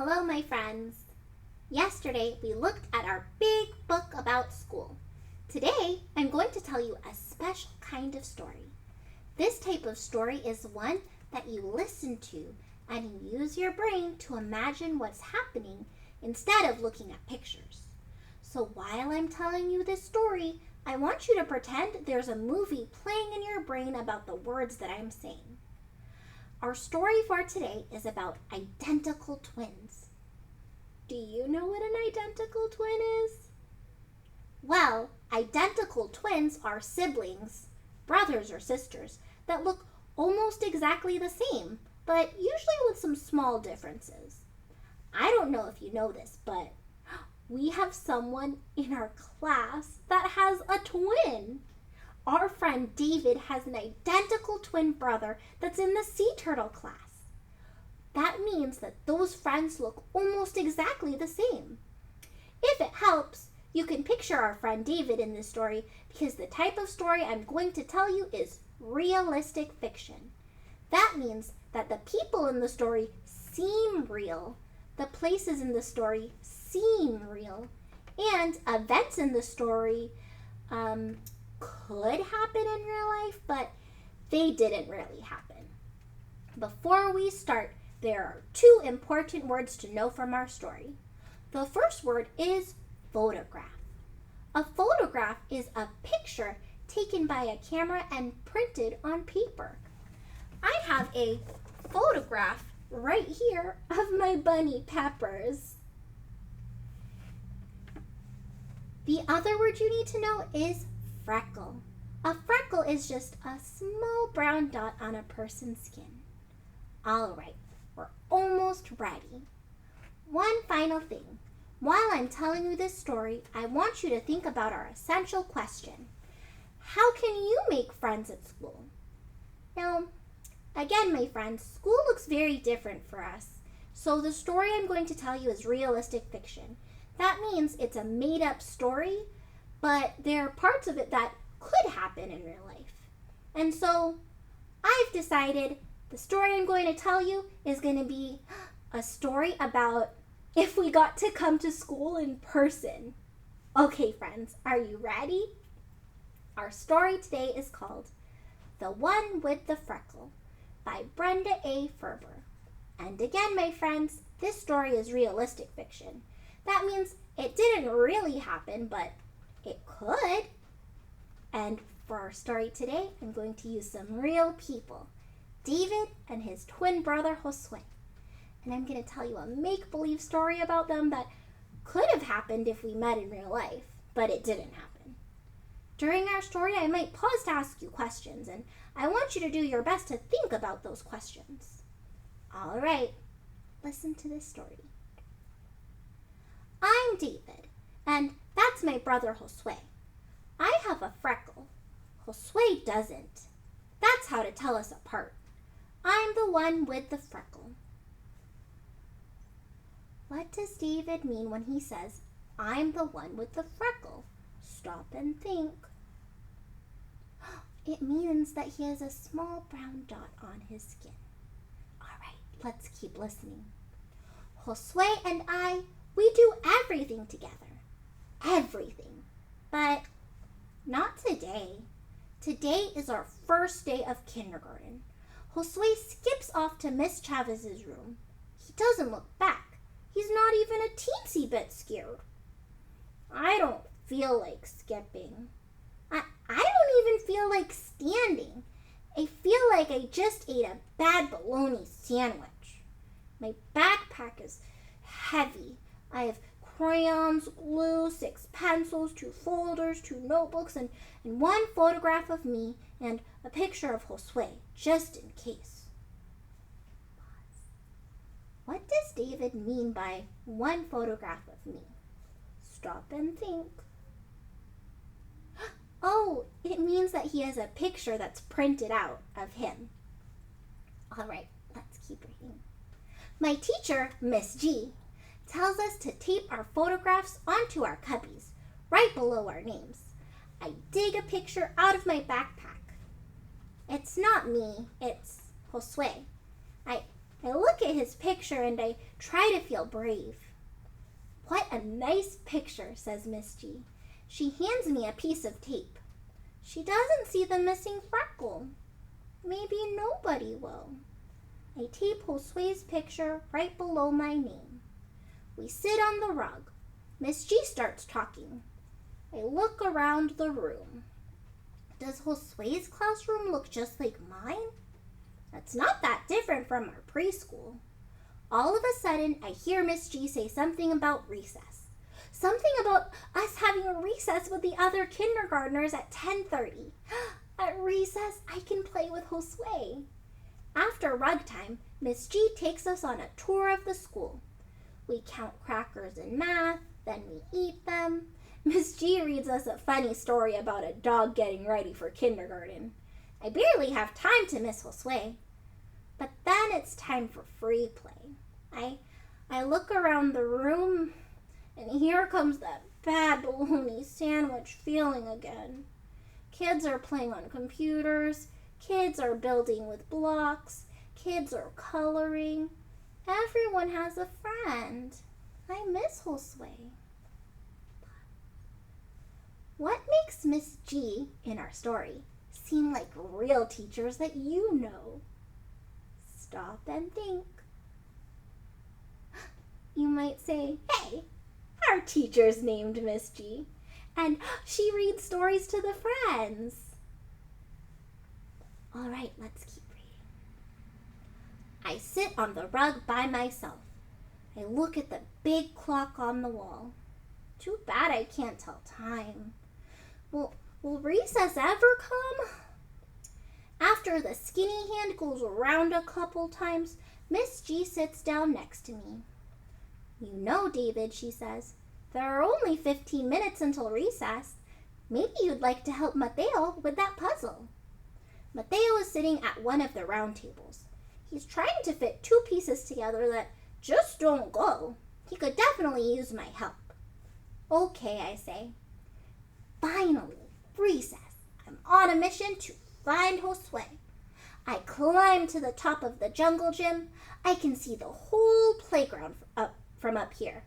Hello, my friends. Yesterday, we looked at our big book about school. Today, I'm going to tell you a special kind of story. This type of story is one that you listen to and you use your brain to imagine what's happening instead of looking at pictures. So while I'm telling you this story, I want you to pretend there's a movie playing in your brain about the words that I'm saying. Our story for today is about identical twins. Do you know what an identical twin is? Well, identical twins are siblings, brothers or sisters, that look almost exactly the same, but usually with some small differences. I don't know if you know this, but we have someone in our class that has a twin. Our friend David has an identical twin brother that's in the sea turtle class. That means that those friends look almost exactly the same. If it helps, you can picture our friend David in this story because the type of story I'm going to tell you is realistic fiction. That means that the people in the story seem real, the places in the story seem real, and events in the story could happen in real life, but they didn't really happen. Before we start, there are two important words to know from our story. The first word is photograph. A photograph is a picture taken by a camera and printed on paper. I have a photograph right here of my bunny Peppers. The other word you need to know is freckle. A freckle is just a small brown dot on a person's skin. All right, we're almost ready. One final thing. While I'm telling you this story, I want you to think about our essential question. How can you make friends at school? Now, again, my friends, school looks very different for us. So the story I'm going to tell you is realistic fiction. That means it's a made-up story, but there are parts of it that could happen in real life. And so I've decided the story I'm going to tell you is going to be a story about if we got to come to school in person. Okay, friends, are you ready? Our story today is called The One with the Freckle by Brenda A. Ferber. And again, my friends, this story is realistic fiction. That means it didn't really happen, but it could. And for our story today, I'm going to use some real people, David and his twin brother Josue. And I'm going to tell you a make-believe story about them that could have happened if we met in real life, but it didn't happen. During our story, I might pause to ask you questions, and I want you to do your best to think about those questions. All right, listen to this story. I'm David, and that's my brother Josue. I have a freckle. Josue doesn't. That's how to tell us apart. I'm the one with the freckle. What does David mean when he says, I'm the one with the freckle? Stop and think. It means that he has a small brown dot on his skin. All right, let's keep listening. Josue and I, we do everything together. Everything. But not today. Today is our first day of kindergarten. Josue skips off to Miss Chavez's room. He doesn't look back. He's not even a teensy bit scared. I don't feel like skipping. I don't even feel like standing. I feel like I just ate a bad bologna sandwich. My backpack is heavy. I have crayons, glue, 6 pencils, 2 folders, 2 notebooks, and 1 photograph of me and a picture of Josue, just in case. What does David mean by 1 photograph of me? Stop and think. Oh, it means that he has a picture that's printed out of him. All right, let's keep reading. My teacher, Miss G, tells us to tape our photographs onto our cubbies, right below our names. I dig a picture out of my backpack. It's not me, it's Josue. I look at his picture and I try to feel brave. What a nice picture, says Miss G. She hands me a piece of tape. She doesn't see the missing freckle. Maybe nobody will. I tape Josue's picture right below my name. We sit on the rug. Miss G starts talking. I look around the room. Does Josue's classroom look just like mine? That's not that different from our preschool. All of a sudden, I hear Miss G say something about recess. Something about us having a recess with the other kindergartners at 10:30. At recess, I can play with Josue. After rug time, Miss G takes us on a tour of the school. We count crackers in math, then we eat them. Miss G reads us a funny story about a dog getting ready for kindergarten. I barely have time to miss Josue. But then it's time for free play. I look around the room, and here comes that bad bologna sandwich feeling again. Kids are playing on computers. Kids are building with blocks. Kids are coloring. Everyone has a friend. I miss Josue. What makes Miss G in our story seem like real teachers that you know? Stop and think. You might say, hey, our teacher's named Miss G, and she reads stories to the friends. All right, let's keep reading. I sit on the rug by myself. I look at the big clock on the wall. Too bad I can't tell time. Will recess ever come? After the skinny hand goes around a couple times, Miss G sits down next to me. You know, David, she says, there are only 15 minutes until recess. Maybe you'd like to help Mateo with that puzzle. Mateo is sitting at one of the round tables. He's trying to fit two pieces together that just don't go. He could definitely use my help. Okay, I say. Finally, recess. I'm on a mission to find Josue. I climb to the top of the jungle gym. I can see the whole playground from up here.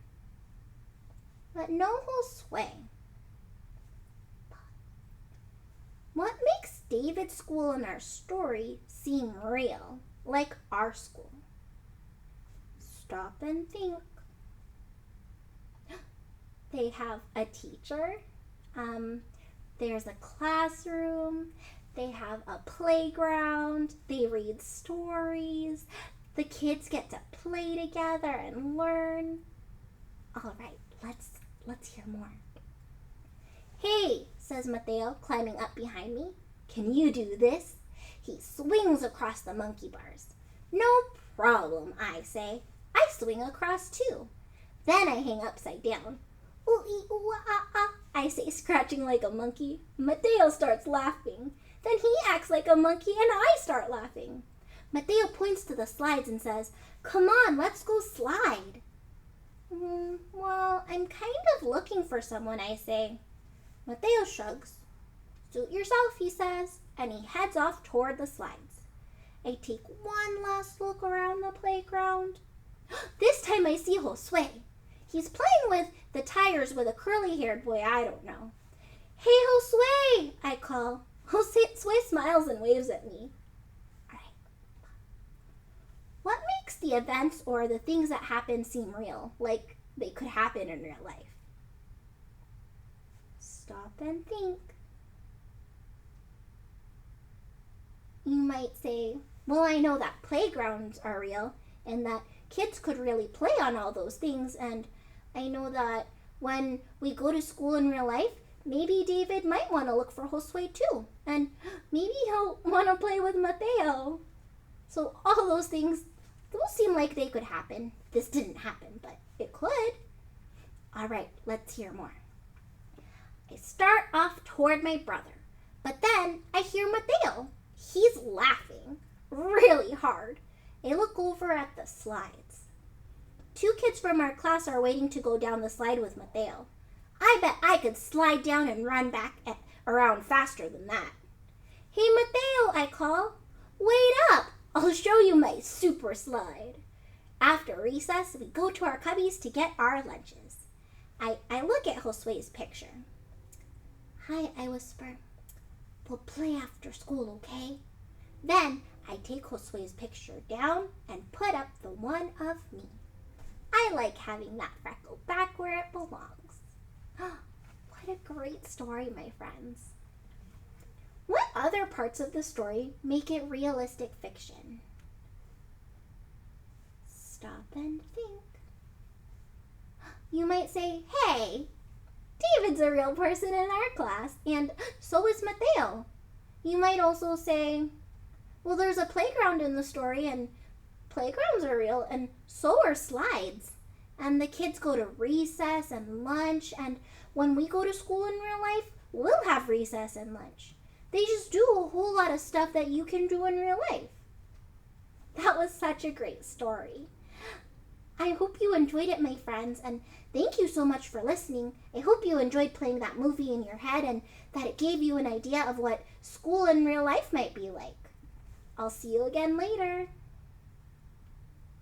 But no Josue. What makes David's school in our story seem real, like our school? Stop and think. They have a teacher. There's a classroom. They have a playground. They read stories. The kids get to play together and learn. All right, let's hear more. Hey, says Mateo, climbing up behind me. Can you do this? He swings across the monkey bars. No problem, I say. I swing across too. Then I hang upside down. Ooh-ee-ooh-ah-ah, I say, scratching like a monkey. Mateo starts laughing. Then he acts like a monkey and I start laughing. Mateo points to the slides and says, come on, let's go slide. Well, I'm kind of looking for someone, I say. Mateo shrugs. Suit yourself, he says, and he heads off toward the slides. I take one last look around the playground. This time I see Josue. He's playing with the tires with a curly-haired boy I don't know. Hey, Josue, I call. Josue smiles and waves at me. All right. What makes the events or the things that happen seem real, like they could happen in real life? Stop and think. You might say, well, I know that playgrounds are real and that kids could really play on all those things, and I know that when we go to school in real life, maybe David might want to look for Josue too, and maybe he'll want to play with Mateo. So all those things, those seem like they could happen. This didn't happen, but it could. All right, let's hear more. I start off toward my brother, but then I hear Mateo. He's laughing really hard. I look over at the slides. 2 kids from our class are waiting to go down the slide with Mateo. I bet I could slide down and run back around faster than that. Hey, Mateo, I call. Wait up. I'll show you my super slide. After recess, we go to our cubbies to get our lunches. I look at Josue's picture. Hi, I whisper. We'll play after school, okay? Then I take Josue's picture down and put up the one of me. I like having that freckle back where it belongs. What a great story, my friends. What other parts of the story make it realistic fiction? Stop and think. You might say, hey, David's a real person in our class, and so is Mateo. You might also say, well, there's a playground in the story, and playgrounds are real, and so are slides. And the kids go to recess and lunch, and when we go to school in real life, we'll have recess and lunch. They just do a whole lot of stuff that you can do in real life. That was such a great story. I hope you enjoyed it, my friends, and thank you so much for listening. I hope you enjoyed playing that movie in your head and that it gave you an idea of what school in real life might be like. I'll see you again later.